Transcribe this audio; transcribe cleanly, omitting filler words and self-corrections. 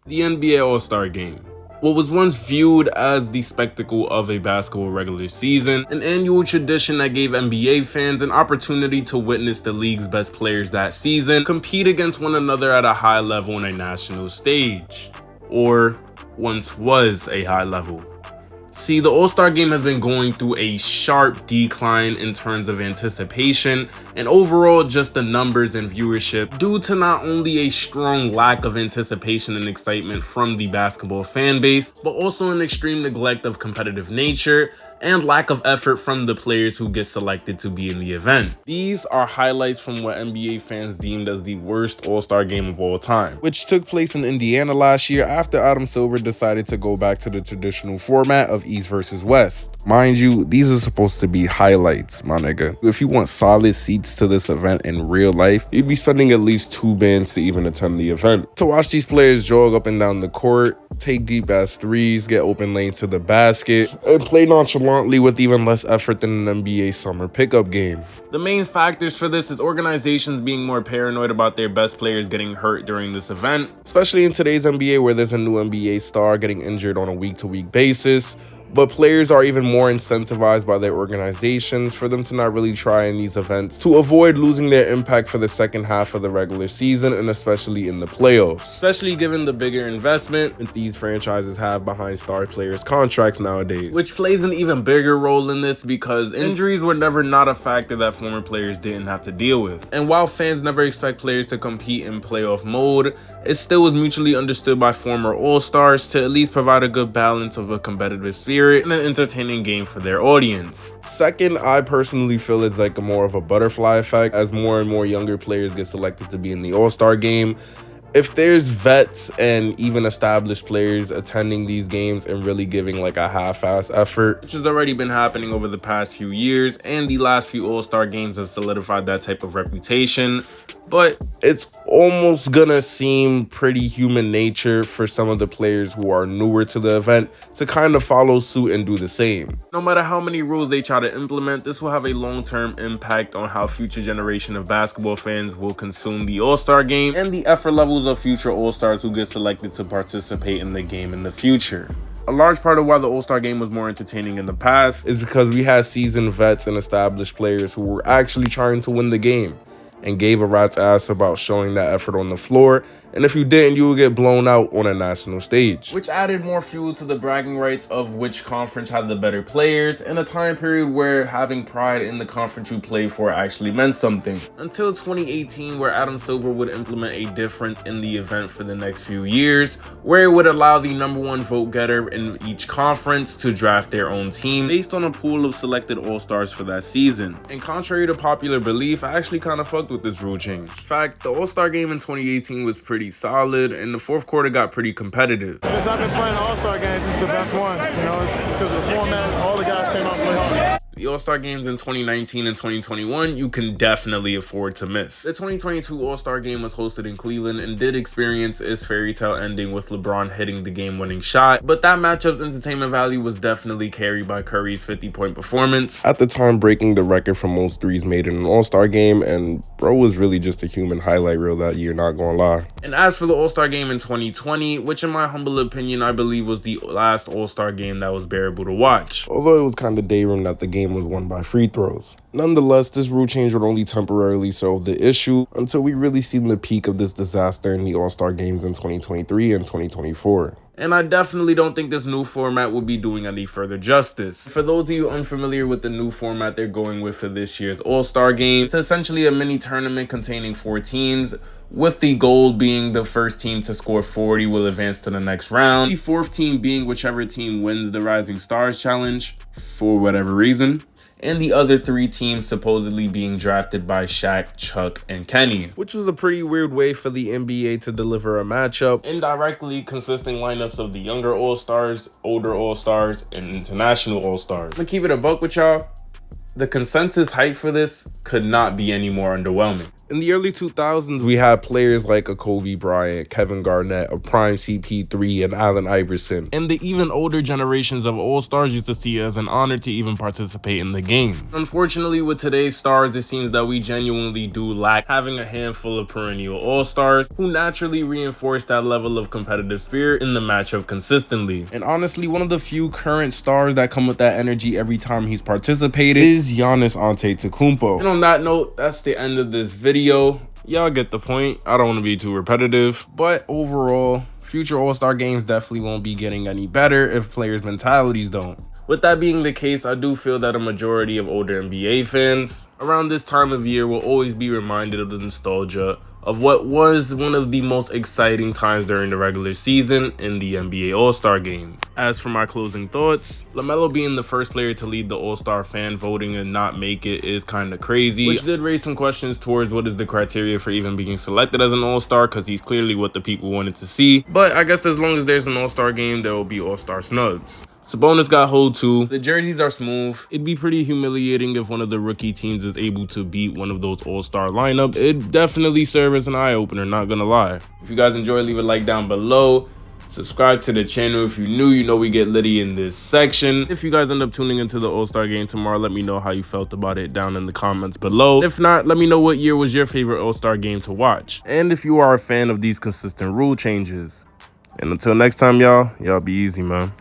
The NBA All-Star Game. What was once viewed as the spectacle of a basketball regular season, an annual tradition that gave NBA fans an opportunity to witness the league's best players that season compete against one another at a high level on a national stage. Or once was a high level. See, the All-Star Game has been going through a sharp decline in terms of anticipation and overall just the numbers and viewership due to not only a strong lack of anticipation and excitement from the basketball fan base, but also an extreme neglect of competitive nature and lack of effort from the players who get selected to be in the event. These are highlights from what NBA fans deemed as the worst All-Star Game of all time, which took place in Indiana last year after Adam Silver decided to go back to the traditional format of East versus West. Mind you, these are supposed to be highlights, my nigga. If you want solid seats to this event in real life, you'd be spending at least 2 bands to even attend the event. To watch these players jog up and down the court, take deep ass threes, get open lanes to the basket, and play nonchalantly with even less effort than an NBA summer pickup game. The main factors for this is organizations being more paranoid about their best players getting hurt during this event, especially in today's NBA where there's a new NBA star getting injured on a week-to-week basis. But players are even more incentivized by their organizations for them to not really try in these events to avoid losing their impact for the second half of the regular season and especially in the playoffs. Especially given the bigger investment that these franchises have behind star players' contracts nowadays. Which plays an even bigger role in this because injuries were never not a factor that former players didn't have to deal with. And while fans never expect players to compete in playoff mode, it still was mutually understood by former All-Stars to at least provide a good balance of a competitive spirit and an entertaining game for their audience. Second, I personally feel it's like more of a butterfly effect as more and more younger players get selected to be in the All-Star Game. If there's vets and even established players attending these games and really giving like a half-ass effort, which has already been happening over the past few years, and the last few All-Star Games have solidified that type of reputation, but it's almost gonna seem pretty human nature for some of the players who are newer to the event to kind of follow suit and do the same. No matter how many rules they try to implement, this will have a long-term impact on how future generation of basketball fans will consume the All-Star Game and the effort levels of future All-Stars who get selected to participate in the game in the future. A large part of why the All-Star Game was more entertaining in the past is because we had seasoned vets and established players who were actually trying to win the game and gave a rat's ass about showing that effort on the floor, and if you didn't, you would get blown out on a national stage. Which added more fuel to the bragging rights of which conference had the better players in a time period where having pride in the conference you play for actually meant something. Until 2018, where Adam Silver would implement a difference in the event for the next few years, where it would allow the #1 vote getter in each conference to draft their own team based on a pool of selected All-Stars for that season. And contrary to popular belief, I actually kind of fucked with this rule change. In fact, the All-Star Game in 2018 was pretty solid, and the fourth quarter got pretty competitive. Since I've been playing All-Star games, this is the best one. You know, it's because of the format. All the guys came out and played hard. The All-Star Games in 2019 and 2021, you can definitely afford to miss. The 2022 All-Star Game was hosted in Cleveland and did experience its fairy tale ending with LeBron hitting the game-winning shot, but that matchup's entertainment value was definitely carried by Curry's 50-point performance, at the time breaking the record for most threes made in an All-Star Game, and bro was really just a human highlight reel that year, not gonna lie. And as for the All-Star Game in 2020, which in my humble opinion, I believe was the last All-Star Game that was bearable to watch, although it was kind of day room that the game was won by free throws. Nonetheless, this rule change would only temporarily solve the issue until we really seen the peak of this disaster in the All-Star Games in 2023 and 2024. And I definitely don't think this new format will be doing any further justice. For those of you unfamiliar with the new format they're going with for this year's All-Star Game, it's essentially a mini tournament containing 4 teams, with the goal being the first team to score 40 will advance to the next round, the 4th team being whichever team wins the Rising Stars Challenge, for whatever reason, and the other 3 teams supposedly being drafted by Shaq, Chuck, and Kenny. Which was a pretty weird way for the NBA to deliver a matchup, indirectly consisting lineups of the younger All-Stars, older All-Stars, and international All-Stars. To keep it a buck with y'all, the consensus hype for this could not be any more underwhelming. In the early 2000s, we had players like a Kobe Bryant, Kevin Garnett, a prime CP3, and Allen Iverson. And the even older generations of All-Stars used to see it as an honor to even participate in the game. Unfortunately, with today's stars, it seems that we genuinely do lack having a handful of perennial All-Stars who naturally reinforce that level of competitive spirit in the matchup consistently. And honestly, one of the few current stars that come with that energy every time he's participated is Giannis Antetokounmpo. And on that note, that's the end of this video. Y'all get the point. I don't want to be too repetitive, but overall, future All-Star games definitely won't be getting any better if players' mentalities don't. With that being the case, I do feel that a majority of older NBA fans around this time of year will always be reminded of the nostalgia of what was one of the most exciting times during the regular season in the NBA All-Star Game. As for my closing thoughts, LaMelo being the first player to lead the All-Star fan voting and not make it is kind of crazy, which did raise some questions towards what is the criteria for even being selected as an All-Star, because he's clearly what the people wanted to see. But I guess as long as there's an All-Star game, there will be All-Star snubs. Sabonis got hold too. The jerseys are smooth. It'd be pretty humiliating if one of the rookie teams is able to beat one of those all-star lineups. It'd definitely serve as an eye-opener, not gonna lie. If you guys enjoy, leave a like down below. Subscribe to the channel if you're new. You know we get litty in this section. If you guys end up tuning into the All-Star game tomorrow, let me know how you felt about it down in the comments below. If not, let me know what year was your favorite All-Star game to watch. And if you are a fan of these consistent rule changes. And until next time, y'all be easy, man.